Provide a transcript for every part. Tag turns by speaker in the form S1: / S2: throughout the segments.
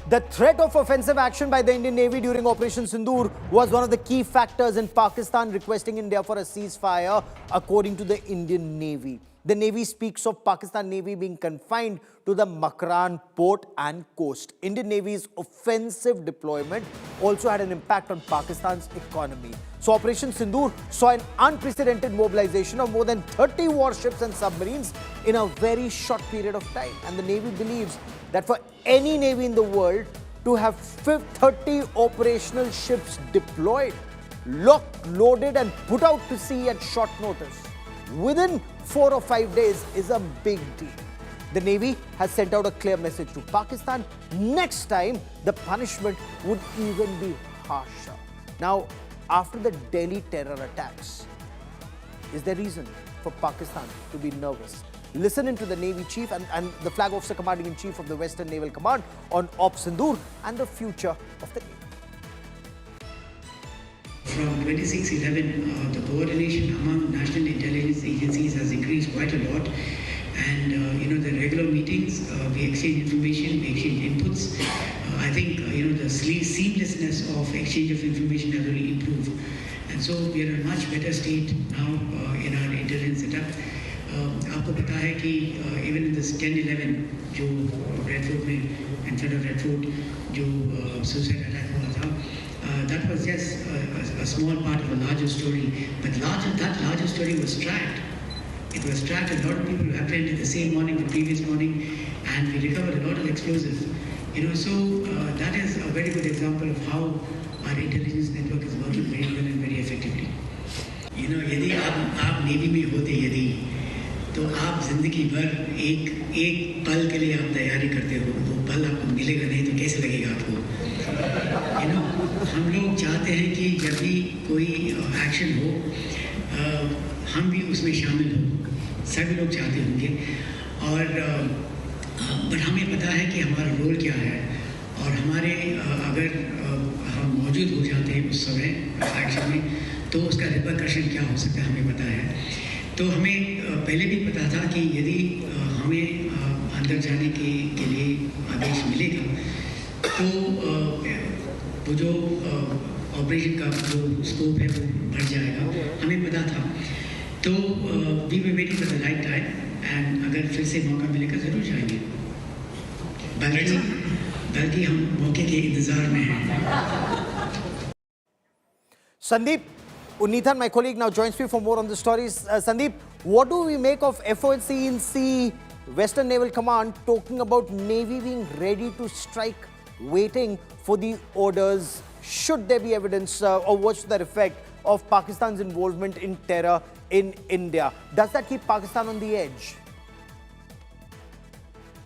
S1: The threat of offensive action by the Indian Navy during Operation Sindoor was one of the key factors in Pakistan requesting India for a ceasefire, according to the Indian Navy. The Navy speaks of Pakistan Navy being confined to the Makran port and coast. Indian Navy's offensive deployment also had an impact on Pakistan's economy. So Operation Sindoor saw an unprecedented mobilization of more than 30 warships and submarines in a very short period of time. And the Navy believes that for any navy in the world to have 30 operational ships deployed, locked, loaded and put out to sea at short notice within 4 or 5 days is a big deal. The Navy has sent out a clear message to Pakistan. Next time, the punishment would even be harsher. Now, after the Delhi terror attacks, is there reason for Pakistan to be nervous? Listen into the Navy Chief and the Flag Officer Commanding-in-Chief of the Western Naval Command on Op Sindoor and the future of the Navy.
S2: From 26/11, the coordination among national intelligence agencies has increased quite a lot. And, the regular meetings, we exchange information, we exchange inputs. I think, the seamlessness of exchange of information has really improved. And so we are in a much better state now in our intelligence setup. आपको पता है कि even in this 10/11 जो Red Fort में in front of Red Fort जो suicide attack हुआ था, that was just a small part of a larger story. But that larger story was tracked. It was tracked. A lot of people apprehended the same morning, the previous morning, and we recovered a lot of explosives. So that is a very good example of how our intelligence network is working very well and very effectively. यदि आप navy में होते तो आप जिंदगी भर एक पल के लिए आप तैयारी करते हो, वो पल आपको मिलेगा नहीं तो कैसे लगेगा आपको? हम लोग चाहते हैं कि जब भी कोई एक्शन हो हम भी उसमें शामिल हो, सभी लोग चाहते होंगे और बट हमें पता है कि हमारा रोल क्या है और हमारे अगर हम मौजूद हो जाते हैं उस समय एक्शन में तो उसका रिपरकशन क्या हो सकता है हमें पता है. तो हमें पहले भी पता था कि यदि हमें अंदर जाने के लिए आदेश मिलेगा तो वो जो ऑपरेशन का जो स्कोप है वो बढ़ जाएगा, हमें पता था. तो we were waiting for the right time and अगर फिर से मौका मिलेगा ज़रूर जाएंगे, बल्कि हम मौके के इंतज़ार में हैं.
S1: Sandeep, Unithan, my colleague, now joins me for more on the stories. Sandeep, what do we make of FONC Western Naval Command talking about Navy being ready to strike, waiting for the orders? Should there be evidence or what's the effect of Pakistan's involvement in terror in India? Does that keep Pakistan on the edge?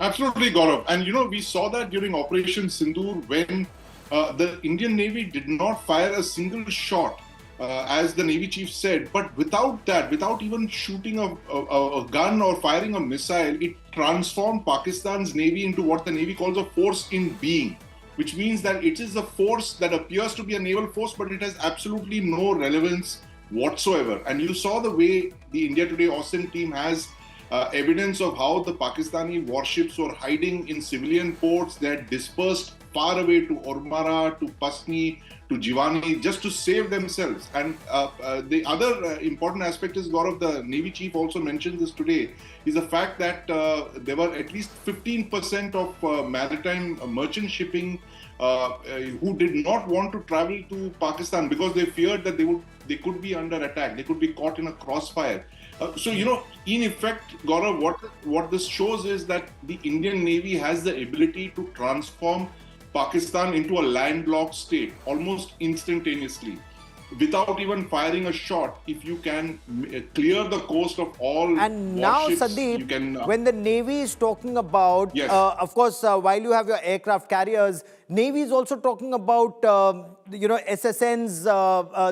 S3: Absolutely, Gaurav. And we saw that during Operation Sindoor when the Indian Navy did not fire a single shot. As the Navy Chief said, but without that, without even shooting a gun or firing a missile, it transformed Pakistan's Navy into what the Navy calls a force in being, which means that it is a force that appears to be a naval force, but it has absolutely no relevance whatsoever. And you saw the way the India Today Austin team has evidence of how the Pakistani warships were hiding in civilian ports. They had dispersed far away to Ormara, to Pasni, to Jiwani, just to save themselves. And the other important aspect is, Gaurav, the Navy Chief also mentioned this today, is the fact that there were at least 15% of maritime merchant shipping who did not want to travel to Pakistan because they feared that they could be under attack, they could be caught in a crossfire. So, in effect, Gaurav, what this shows is that the Indian Navy has the ability to transform Pakistan into a landlocked state almost instantaneously without even firing a shot. If you can clear the coast of all
S1: and now,
S3: warships,
S1: Sandeep, when the Navy is talking about,
S3: yes.
S1: Of course, while you have your aircraft carriers, Navy is also talking about, SSNs,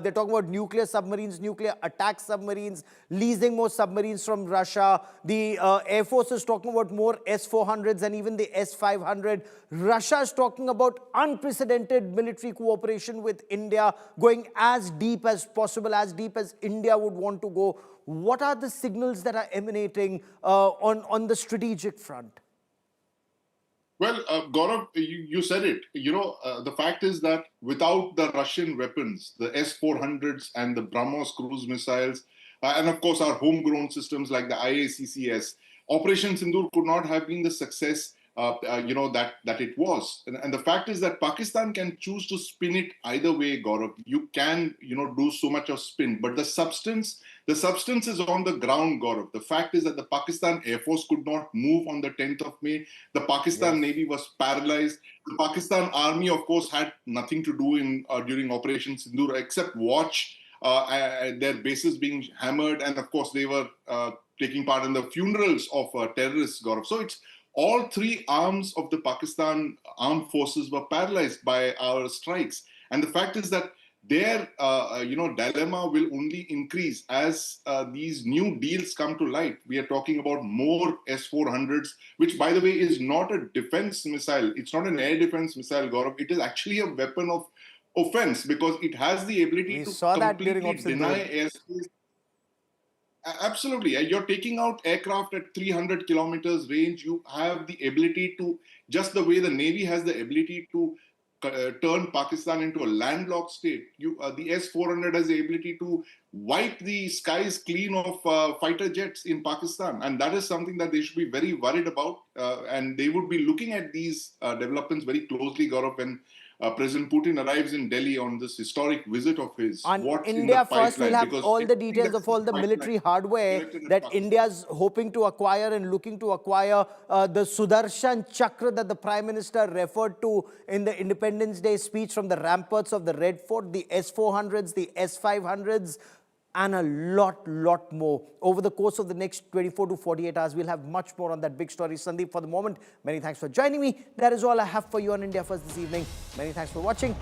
S1: they're talking about nuclear submarines, nuclear attack submarines, leasing more submarines from Russia. The Air Force is talking about more S-400s and even the S-500. Russia is talking about unprecedented military cooperation with India, going as deep as possible, as deep as India would want to go. What are the signals that are emanating on the strategic front?
S3: Well, Gaurav, you said it. The fact is that without the Russian weapons, the S-400s and the BrahMos cruise missiles, and of course our homegrown systems like the IACCS, Operation Sindoor could not have been the success, that it was. And the fact is that Pakistan can choose to spin it either way, Gaurav. You can, do so much of spin, but the substance is on the ground, Gaurav. The fact is that the Pakistan Air Force could not move on the 10th of May. The Pakistan Navy was paralyzed. The Pakistan Army, of course, had nothing to do during Operation Sindoor except watch their bases being hammered, and of course they were taking part in the funerals of terrorists, Gaurav. So it's all three arms of the Pakistan armed forces were paralyzed by our strikes, and the fact is that their dilemma will only increase as these new deals come to light. We are talking about more S-400s, which, by the way, is not a defense missile. It's not an air defense missile, Gaurav. It is actually a weapon of offense because it has the ability to completely deny airspace. Absolutely. You're taking out aircraft at 300 kilometers range. You have the ability to, just the way the Navy has the ability to turn Pakistan into a landlocked state. The S-400 has the ability to wipe the skies clean of fighter jets in Pakistan. And that is something that they should be very worried about. And they would be looking at these developments very closely, Gaurav, when President Putin arrives in Delhi on this historic visit of his.
S1: On
S3: What's in
S1: India
S3: the
S1: first, we'll
S3: pipeline?
S1: have all the details of all the military hardware that India's hoping to acquire and looking to acquire. The Sudarshan Chakra that the Prime Minister referred to in the Independence Day speech from the ramparts of the Red Fort, the S-400s, the S-500s, and a lot more. Over the course of the next 24 to 48 hours, we'll have much more on that big story. Sandeep, for the moment, many thanks for joining me. That is all I have for you on India First this evening. Many thanks for watching.